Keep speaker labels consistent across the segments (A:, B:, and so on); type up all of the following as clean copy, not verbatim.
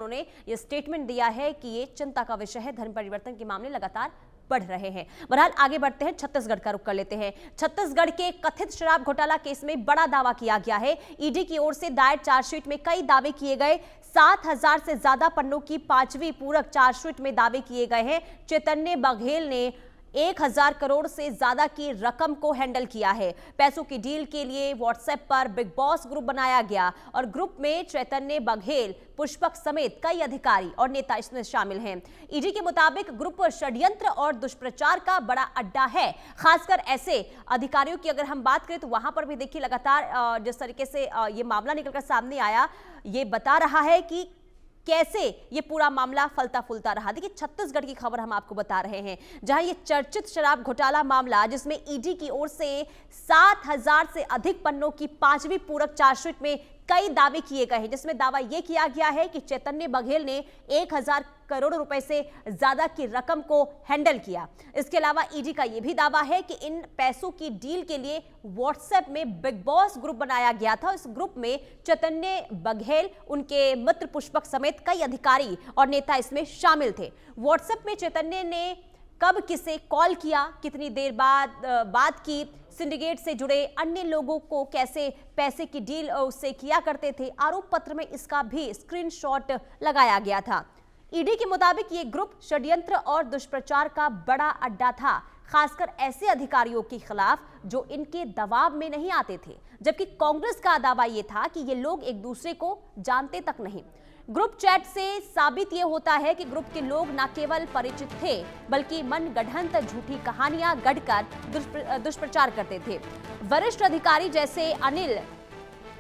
A: उन्होंने ये स्टेटमेंट दिया है कि ये चिंता का विषय है, धर्म परिवर्तन के मामले लगातार बढ़ रहे हैं। बहरहाल आगे बढ़ते हैं, छत्तीसगढ़ का रुख कर लेते हैं। छत्तीसगढ़ के कथित शराब घोटाला केस में बड़ा दावा किया गया है। ईडी की ओर से दायर चार्जशीट में कई दावे किए गए। 7,000 से ज्यादा पन्नों की 5वीं पूरक चार्जशीट में दावे किए गए हैं। चैतन्य बघेल ने 1,000 करोड़ से ज्यादा की रकम को हैंडल किया है। पैसों की डील के लिए व्हाट्सएप पर बिग बॉस ग्रुप बनाया गया और ग्रुप में चैतन्य बघेल, पुष्पक समेत कई अधिकारी और नेता इसमें शामिल हैं। ईडी के मुताबिक ग्रुप षड्यंत्र और दुष्प्रचार का बड़ा अड्डा है। खासकर ऐसे अधिकारियों की अगर हम बात करें तो वहां पर भी देखिए लगातार जिस तरीके से ये मामला निकलकर सामने आया, ये बता रहा है कि कैसे ये पूरा मामला फलता फूलता रहा। देखिए छत्तीसगढ़ की खबर हम आपको बता रहे हैं, जहां ये चर्चित शराब घोटाला मामला जिसमें ईडी की ओर से 7,000 से अधिक पन्नों की 5वीं पूरक चार्जशीट में कई दावे किए गए हैं, जिसमें दावा यह किया गया है कि चैतन्य बघेल ने 1,000 करोड़ रुपए से ज्यादा की रकम को हैंडल किया। इसके अलावा ईडी का यह भी दावा है कि इन पैसों की डील के लिए व्हाट्सएप में बिग बॉस ग्रुप बनाया गया था। इस ग्रुप में चैतन्य बघेल, उनके मित्र पुष्पक समेत कई अधिकारी और नेता इसमें शामिल थे। व्हाट्सएप में चैतन्य ने कब किसे कॉल किया, कितनी देर बाद बात की, सिंडिकेट से जुड़े अन्य लोगों को कैसे पैसे की डील उससे किया करते थे, आरोप पत्र में इसका भी स्क्रीनशॉट लगाया गया था। ईडी के मुताबिक ये ग्रुप षड्यंत्र और दुष्प्रचार का बड़ा अड्डा था, खासकर ऐसे अधिकारियों के खिलाफ जो इनके दबाव में नहीं आते थे। जबकि कांग्रेस का दावा यह था कि ये लोग एक दूसरे को जानते तक नहीं। ग्रुप चैट से साबित यह होता है कि ग्रुप के लोग न केवल परिचित थे बल्कि मनगढ़ंत झूठी कहानियां गढ़कर दुष्प्रचार करते थे। वरिष्ठ अधिकारी जैसे अनिल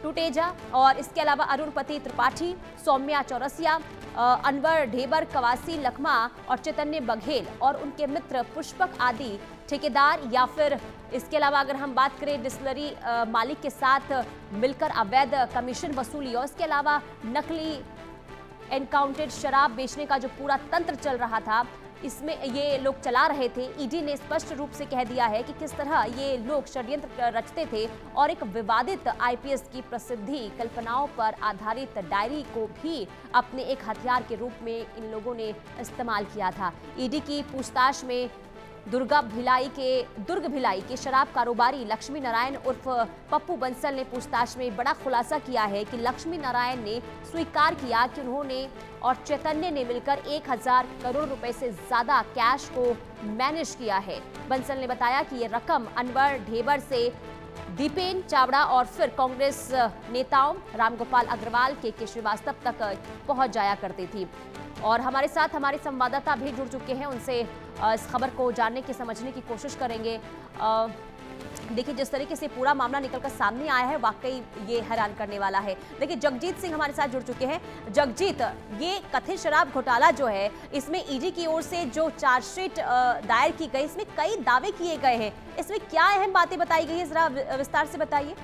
A: टुटेजा और इसके अलावा अरुणपति त्रिपाठी, सौम्या चौरसिया, अनवर ढेबर, कवासी लखमा और चैतन्य बघेल और उनके मित्र पुष्पक आदि ठेकेदार या फिर इसके अलावा अगर हम बात करें डिस्टिलरी मालिक के साथ मिलकर अवैध कमीशन वसूली और इसके अलावा नकली एनकाउंटेड शराब बेचने का जो पूरा तंत्र चल रहा था, इसमें ये लोग चला रहे थे। ईडी ने स्पष्ट रूप से कह दिया है कि किस तरह ये लोग षड्यंत्र रचते थे और एक विवादित आईपीएस की प्रसिद्धि कल्पनाओं पर आधारित डायरी को भी अपने एक हथियार के रूप में इन लोगों ने इस्तेमाल किया था। ईडी की पूछताछ में दुर्ग भिलाई के शराब कारोबारी लक्ष्मी नारायण उर्फ पप्पू बंसल ने पूछताछ में बड़ा खुलासा किया है कि लक्ष्मी नारायण ने स्वीकार किया कि उन्होंने और चैतन्य ने मिलकर 1,000 करोड़ रुपए से ज्यादा कैश को मैनेज किया है। बंसल ने बताया कि ये रकम अनवर ढेबर से दीपेन चावड़ा और फिर कांग्रेस नेताओं रामगोपाल अग्रवाल, के श्रीवास्तव तक पहुंच जाया करती थी। और हमारे साथ हमारे संवाददाता भी जुड़ चुके हैं, उनसे इस खबर को जानने की, समझने की कोशिश करेंगे। देखिए जिस तरीके से पूरा मामला निकलकर सामने आया है, वाकई ये हैरान करने वाला है। देखिए जगजीत सिंह हमारे साथ जुड़ चुके हैं। जगजीत, ये कथित शराब घोटाला जो है, इसमें ईडी की ओर से जो चार्जशीट दायर की गई, इसमें कई दावे किए गए हैं। इसमें क्या अहम बातें बताई गई है, जरा विस्तार से बताइए।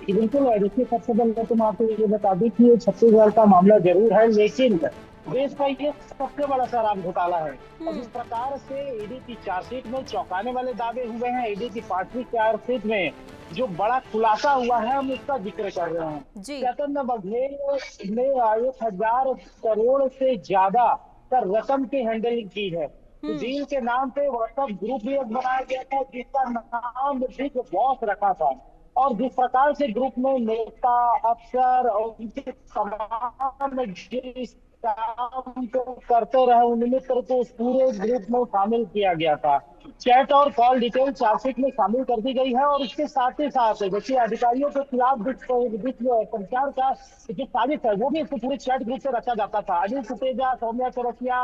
B: बिल्कुल, देखिए सबसे पहले तो मैं आपको ये बता दूं कि ये छत्तीसगढ़ का मामला जरूर है, लेकिन देश का ये सबसे बड़ा शराब घोटाला है। और जिस प्रकार से ईडी की चार्जशीट में चौंकाने वाले दावे हुए हैं, ईडी की 5वीं चार्जशीट में जो बड़ा खुलासा हुआ है, हम उसका जिक्र कर रहे हैं। चैतन्य बघेल ने 1,000 करोड़ से ज्यादा का रकम की हैंडलिंग की है। डील के नाम पे व्हाट्सएप ग्रुप भी एक बनाया गया था जिसका नाम बिग बॉस रखा था। और जिस प्रकार से ग्रुप में नेता, अफसर और उनके तमाम जिस काम को करते रहे, उन मित्र को उस पूरे ग्रुप में शामिल किया गया था। चैट और कॉल डिटेल चार्जशीट में शामिल कर दी गई है और इसके साथ ही साथ देखिए अधिकारियों के खिलाफ दुष्प्रचार का जो साजिश है वो भी इसको पूरे चैट ग्रुप से रचा जाता था। अनिल सुतेजा, सौम्या चौरसिया,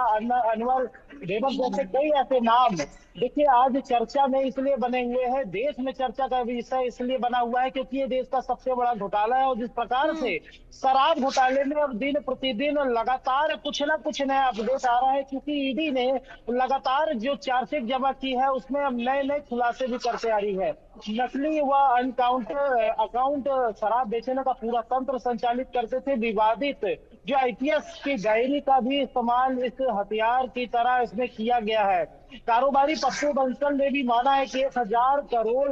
B: अनवर ढेबर जैसे कई ऐसे नाम देखिए आज चर्चा में इसलिए बने हुए हैं, देश में चर्चा का विषय इसलिए बना हुआ है क्योंकि ये देश का सबसे बड़ा घोटाला है। और जिस प्रकार से शराब घोटाले में अब दिन प्रतिदिन लगातार कुछ ना कुछ नया अपडेट आ रहा है, क्योंकि ईडी ने लगातार जो चार्जशीट जमा की है उसमें अब नए नए खुलासे भी करते आ रही है। नकली व अकाउंट शराब बेचने का पूरा तंत्र संचालित करते थे। विवादित जो आईपीएस की डायरी का भी इस्तेमाल इस हथियार की तरह इसमें किया गया है। कारोबारी पप्पू बंसल ने भी माना है कि 1,000 करोड़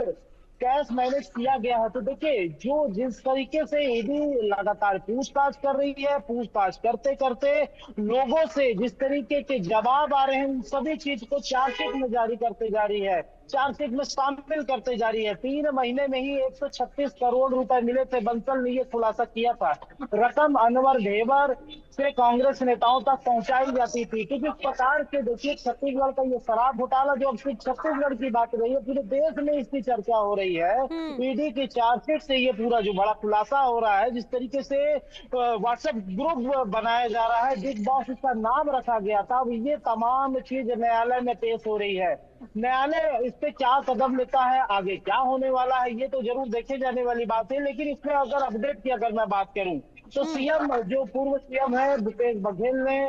B: कैश मैनेज किया गया है। तो देखिए, जो जिस तरीके से ईडी लगातार पूछताछ कर रही है, पूछताछ करते करते लोगों से जिस तरीके के जवाब आ रहे हैं, उन सभी चीज को चार्जशीट में जारी करते जा रही है, चार्जशीट में शामिल करते जा रही है। 3 महीने में ही 136 करोड़ रुपए मिले थे। बंसल ने ये खुलासा किया था। रकम अनवर ढेबर से कांग्रेस नेताओं तक पहुंचाई जाती थी। क्योंकि इस प्रकार के देखिए, छत्तीसगढ़ का ये शराब घोटाला जो अब सिर्फ छत्तीसगढ़ की बात रही है, पूरे देश में इसकी चर्चा हो रही है। ईडी की चार्जशीट से ये पूरा जो बड़ा खुलासा हो रहा है, जिस तरीके से व्हाट्सएप ग्रुप बनाया जा रहा है, बिग बॉस इसका नाम रखा गया था, अब ये तमाम चीज न्यायालय में पेश हो रही है। न्यायालय इस पे क्या कदम लेता है, आगे क्या होने वाला है, ये तो जरूर देखे जाने वाली बात है। लेकिन इसमें अगर अपडेट की अगर मैं बात करूं, तो सीएम जो पूर्व सीएम है भूपेश बघेल ने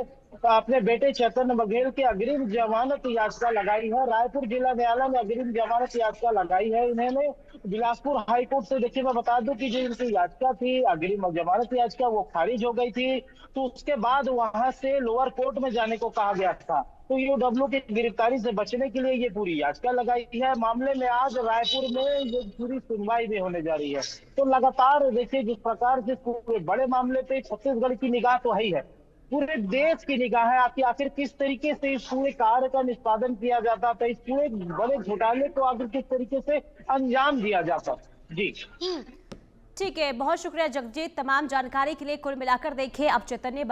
B: अपने बेटे चैतन्य बघेल की अग्रिम जमानत याचिका लगाई है। रायपुर जिला न्यायालय में अग्रिम जमानत याचिका लगाई है इन्होंने। बिलासपुर हाईकोर्ट से देखिए, मैं बता दूं कि जो इनकी याचिका थी, अग्रिम जमानत याचिका, वो खारिज हो गई थी। तो उसके बाद वहां से लोअर कोर्ट में जाने को कहा गया था। तो यूडब्ल्यू की गिरफ्तारी से बचने के लिए ये पूरी याचिका लगाई है। मामले में आज रायपुर में ये पूरी सुनवाई भी होने जा रही है। तो लगातार देखिए, जिस प्रकार से पूरे बड़े मामले पे छत्तीसगढ़ की निगाह तो है, पूरे देश की निगाह है आपकी, आखिर किस तरीके से इस पूरे कार्य का निष्पादन किया जाता था, इस पूरे बड़े घोटाले को आखिर किस तरीके से अंजाम दिया जाता। जी
A: ठीक है, बहुत शुक्रिया जगजीत तमाम जानकारी के लिए। कुल मिलाकर देखिए, अब चैतन्य